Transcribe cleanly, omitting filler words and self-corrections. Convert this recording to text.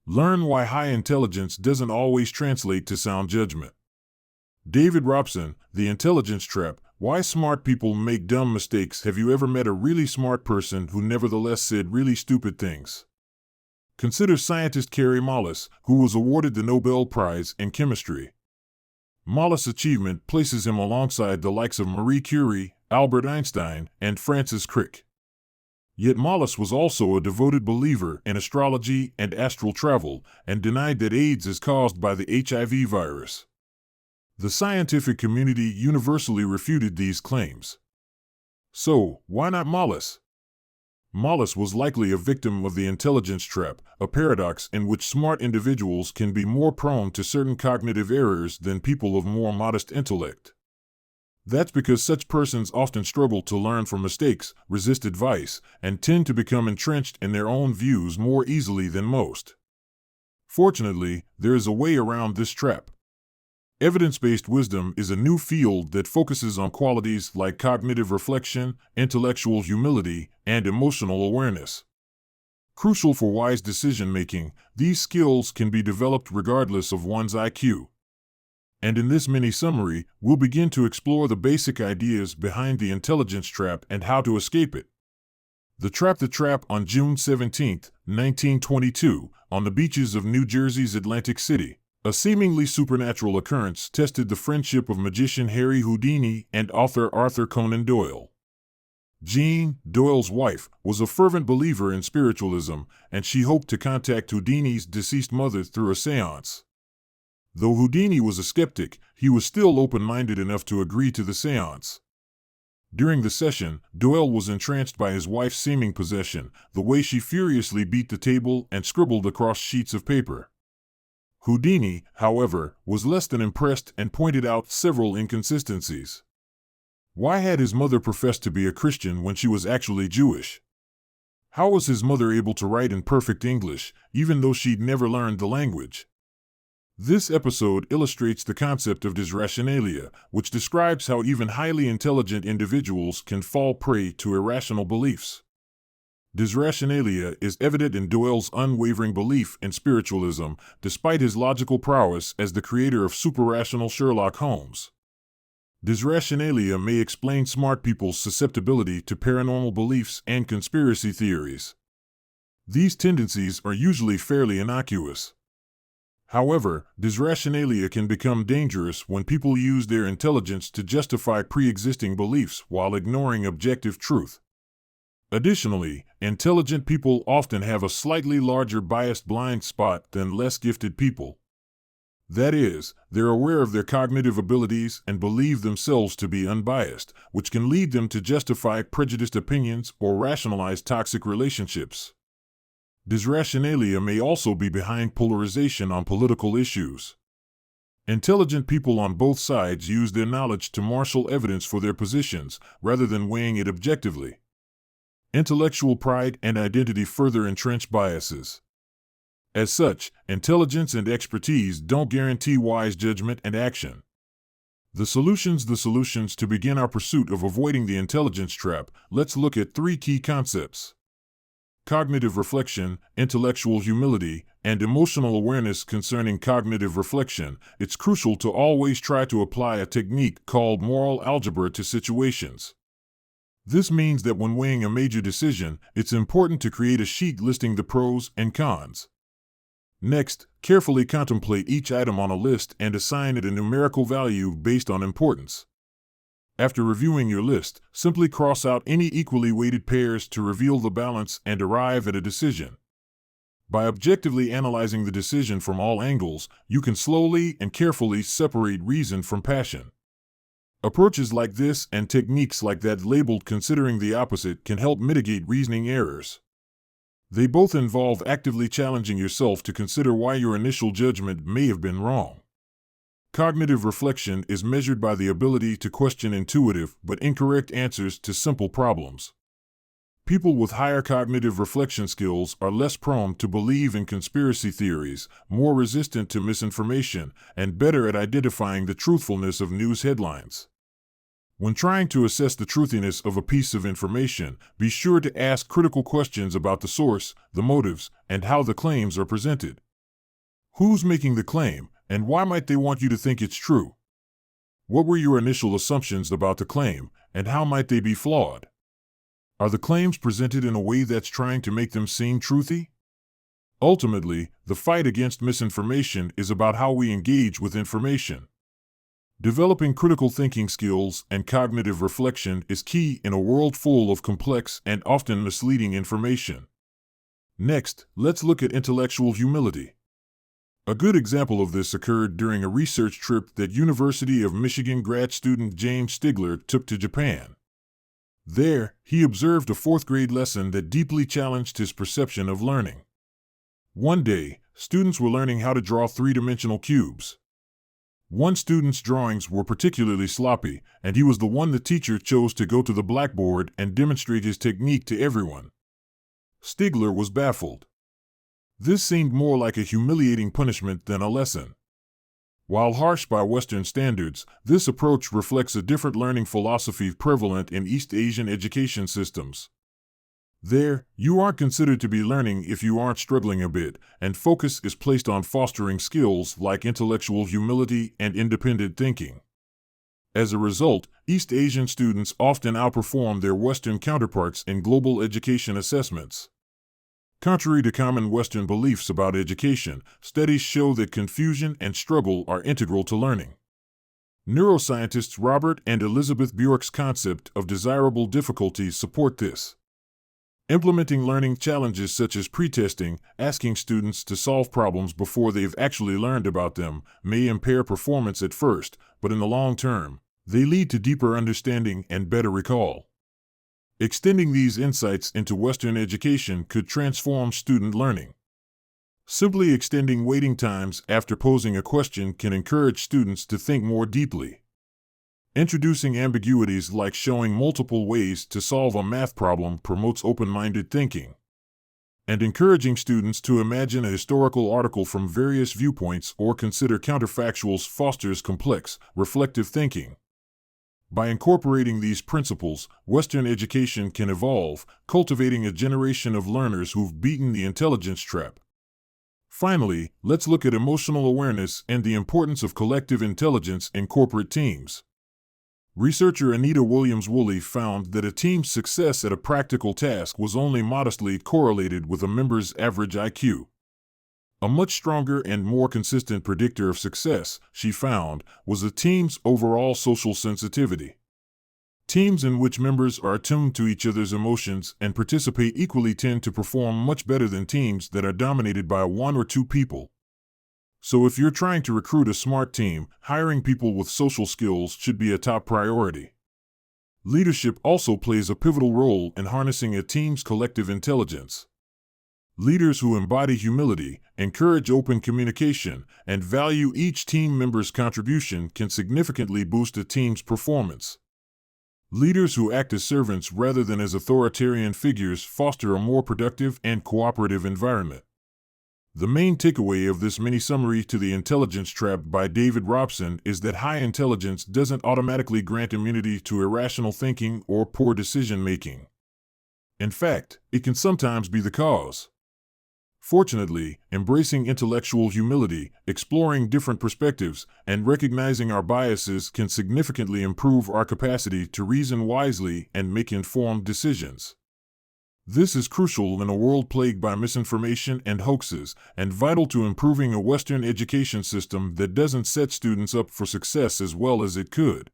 Learn why high intelligence doesn't always translate to sound judgment. David Robson, The Intelligence Trap, Why Smart People Make Dumb Mistakes. Have you ever met a really smart person who nevertheless said really stupid things? Consider scientist Kary Mullis, who was awarded the Nobel Prize in Chemistry. Mullis' achievement places him alongside the likes of Marie Curie, Albert Einstein, and Francis Crick. Yet Mullis was also a devoted believer in astrology and astral travel, and denied that AIDS is caused by the HIV virus. The scientific community universally refuted these claims. So, why not Mullis? Mullis was likely a victim of the intelligence trap, a paradox in which smart individuals can be more prone to certain cognitive errors than people of more modest intellect. That's because such persons often struggle to learn from mistakes, resist advice, and tend to become entrenched in their own views more easily than most. Fortunately, there is a way around this trap. Evidence-based wisdom is a new field that focuses on qualities like cognitive reflection, intellectual humility, and emotional awareness. Crucial for wise decision-making, these skills can be developed regardless of one's IQ. And in this mini-summary, we'll begin to explore the basic ideas behind the intelligence trap and how to escape it. The Trap on June 17, 1922, on the beaches of New Jersey's Atlantic City. A seemingly supernatural occurrence tested the friendship of magician Harry Houdini and author Arthur Conan Doyle. Jean, Doyle's wife, was a fervent believer in spiritualism, and she hoped to contact Houdini's deceased mother through a séance. Though Houdini was a skeptic, he was still open-minded enough to agree to the séance. During the session, Doyle was entranced by his wife's seeming possession, the way she furiously beat the table and scribbled across sheets of paper. Houdini, however, was less than impressed and pointed out several inconsistencies. Why had his mother professed to be a Christian when she was actually Jewish? How was his mother able to write in perfect English, even though she'd never learned the language? This episode illustrates the concept of disrationalia, which describes how even highly intelligent individuals can fall prey to irrational beliefs. Disrationalia is evident in Doyle's unwavering belief in spiritualism, despite his logical prowess as the creator of super-rational Sherlock Holmes. Disrationalia may explain smart people's susceptibility to paranormal beliefs and conspiracy theories. These tendencies are usually fairly innocuous. However, disrationalia can become dangerous when people use their intelligence to justify pre-existing beliefs while ignoring objective truth. Additionally, intelligent people often have a slightly larger biased blind spot than less gifted people. That is, they're aware of their cognitive abilities and believe themselves to be unbiased, which can lead them to justify prejudiced opinions or rationalize toxic relationships. Disrationalia may also be behind polarization on political issues. Intelligent people on both sides use their knowledge to marshal evidence for their positions, rather than weighing it objectively. Intellectual pride and identity further entrench biases. As such, intelligence and expertise don't guarantee wise judgment and action. The solutions to begin our pursuit of avoiding the intelligence trap, let's look at 3 key concepts. Cognitive reflection, intellectual humility, and emotional awareness. Concerning cognitive reflection, it's crucial to always try to apply a technique called moral algebra to situations. This means that when weighing a major decision, it's important to create a sheet listing the pros and cons. Next, carefully contemplate each item on a list and assign it a numerical value based on importance. After reviewing your list, simply cross out any equally weighted pairs to reveal the balance and arrive at a decision. By objectively analyzing the decision from all angles, you can slowly and carefully separate reason from passion. Approaches like this and techniques like that labeled considering the opposite can help mitigate reasoning errors. They both involve actively challenging yourself to consider why your initial judgment may have been wrong. Cognitive reflection is measured by the ability to question intuitive but incorrect answers to simple problems. People with higher cognitive reflection skills are less prone to believe in conspiracy theories, more resistant to misinformation, and better at identifying the truthfulness of news headlines. When trying to assess the truthiness of a piece of information, be sure to ask critical questions about the source, the motives, and how the claims are presented. Who's making the claim, and why might they want you to think it's true? What were your initial assumptions about the claim, and how might they be flawed? Are the claims presented in a way that's trying to make them seem truthy? Ultimately, the fight against misinformation is about how we engage with information. Developing critical thinking skills and cognitive reflection is key in a world full of complex and often misleading information. Next, let's look at intellectual humility. A good example of this occurred during a research trip that University of Michigan grad student James Stigler took to Japan. There, he observed a fourth-grade lesson that deeply challenged his perception of learning. One day, students were learning how to draw three-dimensional cubes. One student's drawings were particularly sloppy, and he was the one the teacher chose to go to the blackboard and demonstrate his technique to everyone. Stigler was baffled. This seemed more like a humiliating punishment than a lesson. While harsh by Western standards, this approach reflects a different learning philosophy prevalent in East Asian education systems. There, you aren't considered to be learning if you aren't struggling a bit, and focus is placed on fostering skills like intellectual humility and independent thinking. As a result, East Asian students often outperform their Western counterparts in global education assessments. Contrary to common Western beliefs about education, studies show that confusion and struggle are integral to learning. Neuroscientists Robert and Elizabeth Bjork's concept of desirable difficulties support this. Implementing learning challenges such as pretesting, asking students to solve problems before they've actually learned about them, may impair performance at first, but in the long term, they lead to deeper understanding and better recall. Extending these insights into Western education could transform student learning. Simply extending waiting times after posing a question can encourage students to think more deeply. Introducing ambiguities like showing multiple ways to solve a math problem promotes open-minded thinking. And encouraging students to imagine a historical article from various viewpoints or consider counterfactuals fosters complex, reflective thinking. By incorporating these principles, Western education can evolve, cultivating a generation of learners who've beaten the intelligence trap. Finally, let's look at emotional awareness and the importance of collective intelligence in corporate teams. Researcher Anita Williams-Woolley found that a team's success at a practical task was only modestly correlated with a member's average IQ. A much stronger and more consistent predictor of success, she found, was a team's overall social sensitivity. Teams in which members are attuned to each other's emotions and participate equally tend to perform much better than teams that are dominated by one or two people. So if you're trying to recruit a smart team, hiring people with social skills should be a top priority. Leadership also plays a pivotal role in harnessing a team's collective intelligence. Leaders who embody humility, encourage open communication, and value each team member's contribution can significantly boost a team's performance. Leaders who act as servants rather than as authoritarian figures foster a more productive and cooperative environment. The main takeaway of this mini-summary to the intelligence trap by David Robson is that high intelligence doesn't automatically grant immunity to irrational thinking or poor decision-making. In fact, it can sometimes be the cause. Fortunately, embracing intellectual humility, exploring different perspectives, and recognizing our biases can significantly improve our capacity to reason wisely and make informed decisions. This is crucial in a world plagued by misinformation and hoaxes, and vital to improving a Western education system that doesn't set students up for success as well as it could.